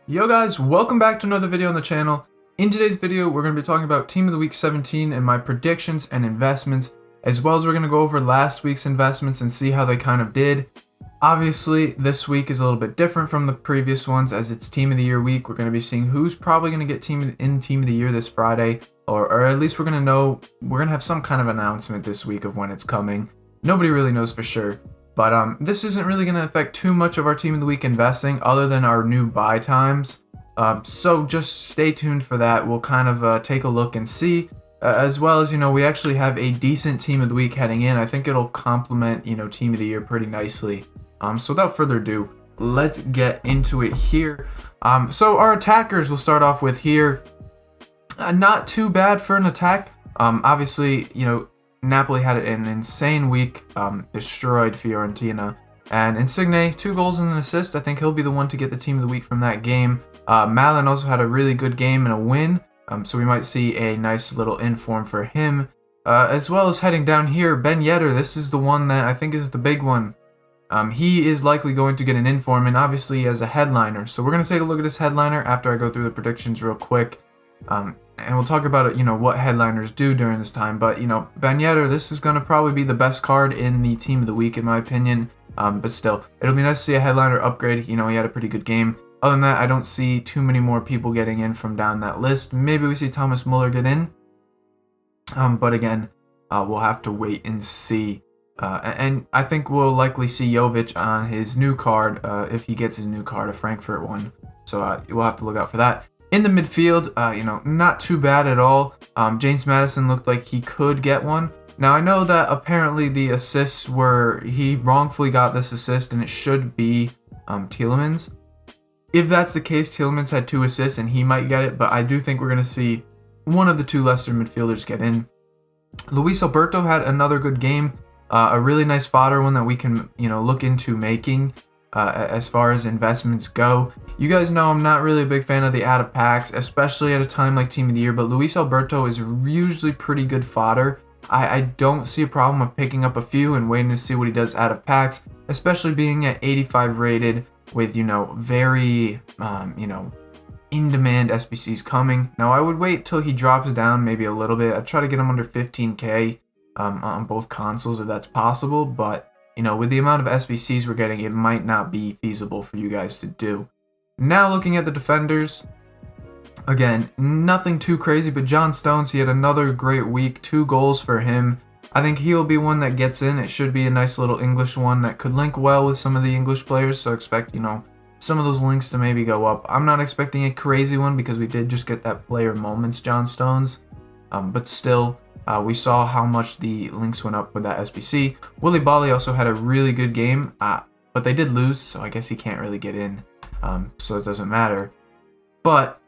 Yo guys, welcome back to another video on the channel. In today's video, we're going to be talking about Team of the Week 17 and my predictions and investments, as well as we're going to go over last week's investments and see how they kind of did. Obviously, this week is a little bit different from the previous ones as it's Team of the Year week. We're going to be seeing who's probably going to get Team of the Year this Friday, or at least we're going to know, we're going to have some kind of announcement this week of when it's coming. Nobody really knows for sure. But this isn't really going to affect too much of our Team of the Week investing other than our new buy times. So just stay tuned for that. We'll kind of take a look and see. As well as, we actually have a decent Team of the Week heading in. I think it'll complement, Team of the Year pretty nicely. So without further ado, let's get into it here. So our attackers we'll start off with here. Not too bad for an attack. Obviously, Napoli had an insane week, destroyed Fiorentina, and Insigne, 2 goals and an assist. I think he'll be the one to get the Team of the Week from that game. Malin also had a really good game and a win, so we might see a nice little inform for him. As well as heading down here, Ben Yedder, this is the one that I think is the big one. He is likely going to get an inform, and obviously he has a headliner. So we're going to take a look at his headliner after I go through the predictions real quick. And we'll talk about it, what headliners do during this time. But, Ben Yedder, this is going to probably be the best card in the Team of the Week, in my opinion. But still, it'll be nice to see a headliner upgrade. He had a pretty good game. Other than that, I don't see too many more people getting in from down that list. Maybe we see Thomas Muller get in. But again, we'll have to wait and see. And I think we'll likely see Jovic on his new card, if he gets his new card, a Frankfurt one. So we'll have to look out for that. In the midfield, not too bad at all. James Maddison looked like he could get one. Now, I know that apparently the assists he wrongfully got this assist, and it should be Tielemans. If that's the case, Tielemans had 2 assists, and he might get it, but I do think we're going to see one of the 2 Leicester midfielders get in. Luis Alberto had another good game, a really nice fodder one that we can, look into making. As far as investments go. You guys know I'm not really a big fan of the out of packs, especially at a time like Team of the Year, but Luis Alberto is usually pretty good fodder. I don't see a problem of picking up a few and waiting to see what he does out of packs, especially being at 85 rated with, very, in-demand SBCs coming. Now, I would wait till he drops down maybe a little bit. I'd try to get him under 15k on both consoles if that's possible, but with the amount of SBCs we're getting, it might not be feasible for you guys to do. Now looking at the defenders, again, nothing too crazy, but John Stones, he had another great week, 2 goals for him. I think he'll be one that gets in. It should be a nice little English one that could link well with some of the English players, so expect, some of those links to maybe go up. I'm not expecting a crazy one because we did just get that player moments, John Stones, but still, we saw how much the links went up with that SBC. Willy Bali also had a really good game, but they did lose, so I guess he can't really get in, so it doesn't matter. But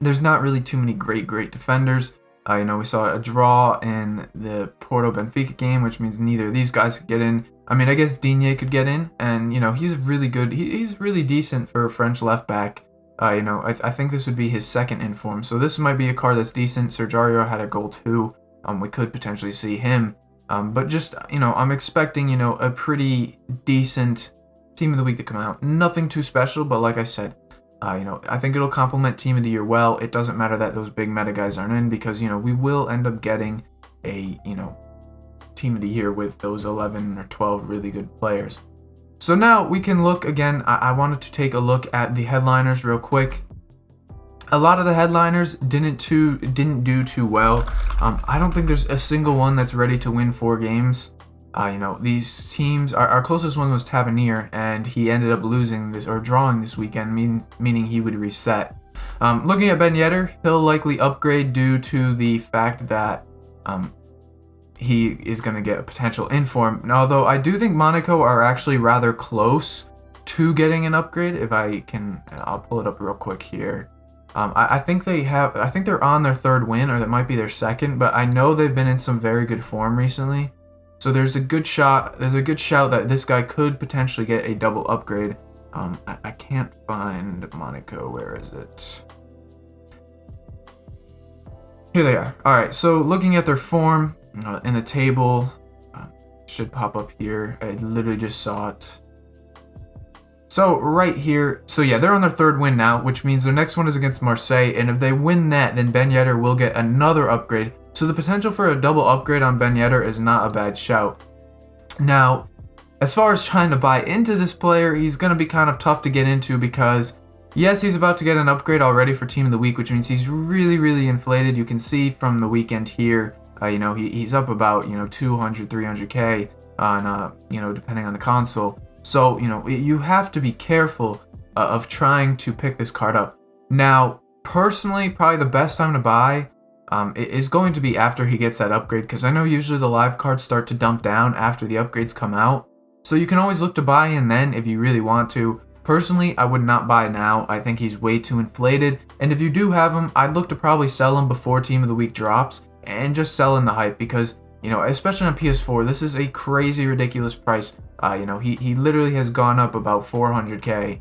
there's not really too many great defenders. We saw a draw in the Porto-Benfica game, which means neither of these guys could get in. I mean, I guess Digne could get in, and, he's really good. He's really decent for a French left back. I think this would be his second inform. So this might be a card that's decent. Sergio had a goal too. We could potentially see him. But just, I'm expecting, a pretty decent Team of the Week to come out. Nothing too special, but like I said, I think it'll complement Team of the Year well. It doesn't matter that those big meta guys aren't in because, we will end up getting a, Team of the Year with those 11 or 12 really good players. So now we can look again. I wanted to take a look at the headliners real quick. A lot of the headliners didn't do too well. I don't think there's a single one that's ready to win 4 games. These teams. Our closest one was Tavernier, and he ended up losing this or drawing this weekend, meaning he would reset. Looking at Ben Yedder, he'll likely upgrade due to the fact that he is going to get a potential inform. Although I do think Monaco are actually rather close to getting an upgrade. If I can, I'll pull it up real quick here. I think they're on their 3rd win, or that might be their 2nd, but I know they've been in some very good form recently. So there's a good shout that this guy could potentially get a double upgrade. I can't find Monaco. Where is it? Here they are. All right, so looking at their form, in the table, should pop up here. I literally just saw it. So right here, so yeah, they're on their third win now, which means their next one is against Marseille, and if they win that, then Ben Yedder will get another upgrade. So the potential for a double upgrade on Ben Yedder is not a bad shout. Now, as far as trying to buy into this player, he's going to be kind of tough to get into because, yes, he's about to get an upgrade already for Team of the Week, which means he's really, really inflated. You can see from the weekend here, he's up about, 200, 300K on, depending on the console. So, you have to be careful of trying to pick this card up. Now, personally, probably the best time to buy is going to be after he gets that upgrade, because I know usually the live cards start to dump down after the upgrades come out. So you can always look to buy in then if you really want to. Personally, I would not buy now. I think he's way too inflated. And if you do have him, I'd look to probably sell him before Team of the Week drops and just sell in the hype because, especially on PS4, this is a crazy, ridiculous price. He literally has gone up about 400K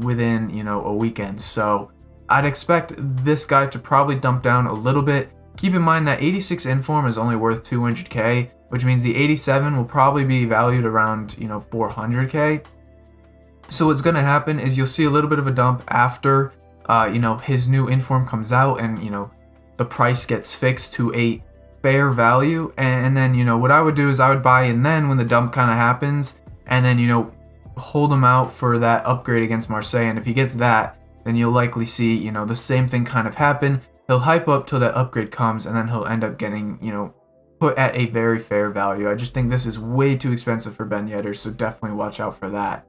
within, a weekend. So I'd expect this guy to probably dump down a little bit. Keep in mind that 86 inform is only worth 200K, which means the 87 will probably be valued around, 400K. So what's going to happen is you'll see a little bit of a dump after, his new inform comes out and, the price gets fixed to a fair value. And then, what I would do is I would buy in then when the dump kind of happens and then, hold him out for that upgrade against Marseille. And if he gets that, then you'll likely see, the same thing kind of happen. He'll hype up till that upgrade comes and then he'll end up getting, put at a very fair value. I just think this is way too expensive for Ben Yedder, so definitely watch out for that.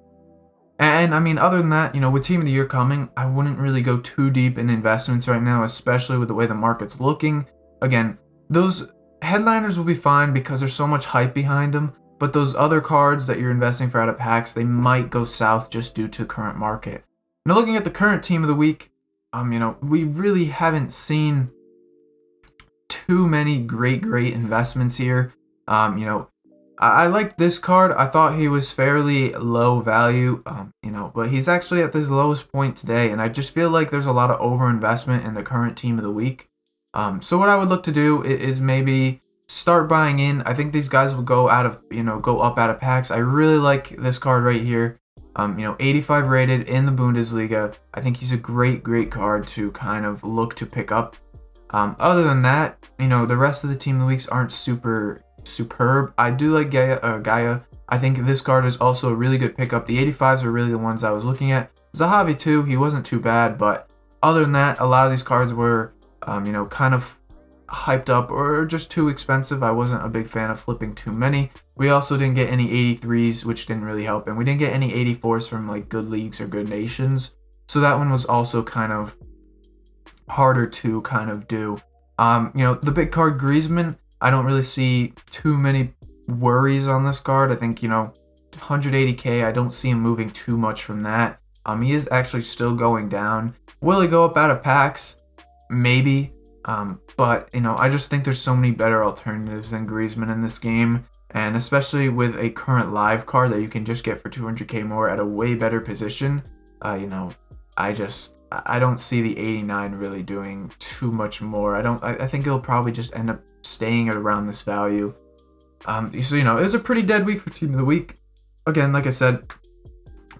And I mean, other than that, with Team of the Year coming, I wouldn't really go too deep in investments right now, especially with the way the market's looking. Again, those headliners will be fine because there's so much hype behind them, but those other cards that you're investing for out of packs, they might go south just due to current market. Now, looking at the current Team of the Week, we really haven't seen too many great investments here. I liked this card. I thought he was fairly low value, but he's actually at this lowest point today, and I just feel like there's a lot of overinvestment in the current Team of the Week. So what I would look to do is maybe start buying in. I think these guys will go up out of packs. I really like this card right here. 85 rated in the Bundesliga. I think he's a great card to kind of look to pick up. Other than that, the rest of the Team of the Weeks aren't super superb. I do like Gaia. I think this card is also a really good pickup. The 85s are really the ones I was looking at. Zahavi too, he wasn't too bad, but other than that, a lot of these cards were, kind of hyped up or just too expensive. I wasn't a big fan of flipping too many. We also didn't get any 83s, which didn't really help, and we didn't get any 84s from like good leagues or good nations. So that one was also kind of harder to kind of do. The big card Griezmann, I don't really see too many worries on this card. I think, 180K, I don't see him moving too much from that. He is actually still going down. Will he go up out of packs? Maybe. But, I just think there's so many better alternatives than Griezmann in this game. And especially with a current live card that you can just get for 200K more at a way better position, I don't see the 89 really doing too much more. I think it'll probably just end up staying at around this value. So, it was a pretty dead week for Team of the Week. Again, like I said,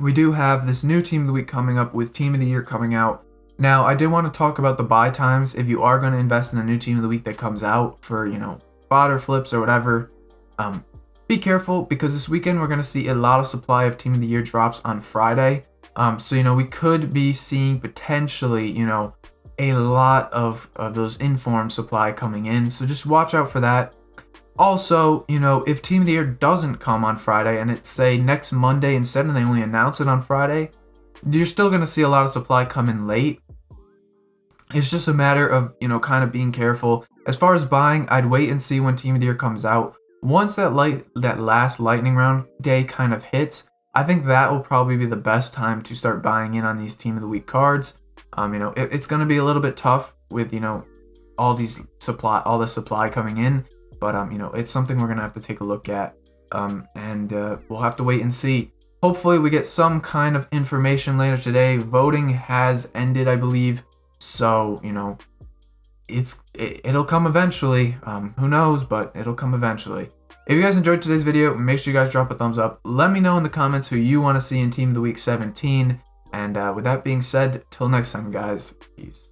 we do have this new Team of the Week coming up with Team of the Year coming out. Now, I did want to talk about the buy times. If you are going to invest in a new Team of the Week that comes out for, fodder flips or whatever, be careful because this weekend we're going to see a lot of supply of Team of the Year drops on Friday. So, we could be seeing potentially, a lot of those informed supply coming in. So just watch out for that. Also, if Team of the Year doesn't come on Friday and it's, say, next Monday instead and they only announce it on Friday, you're still going to see a lot of supply come in late. It's just a matter of, kind of being careful. As far as buying, I'd wait and see when Team of the Year comes out. Once that last lightning round day kind of hits, I think that will probably be the best time to start buying in on these Team of the Week cards. It's going to be a little bit tough with, all the supply coming in, but, it's something we're going to have to take a look at. And we'll have to wait and see. Hopefully we get some kind of information later today. Voting has ended, I believe. So, it'll come eventually. Who knows, but it'll come eventually. If you guys enjoyed today's video, make sure you guys drop a thumbs up. Let me know in the comments who you want to see in Team of the Week 17. And with that being said, till next time, guys, peace.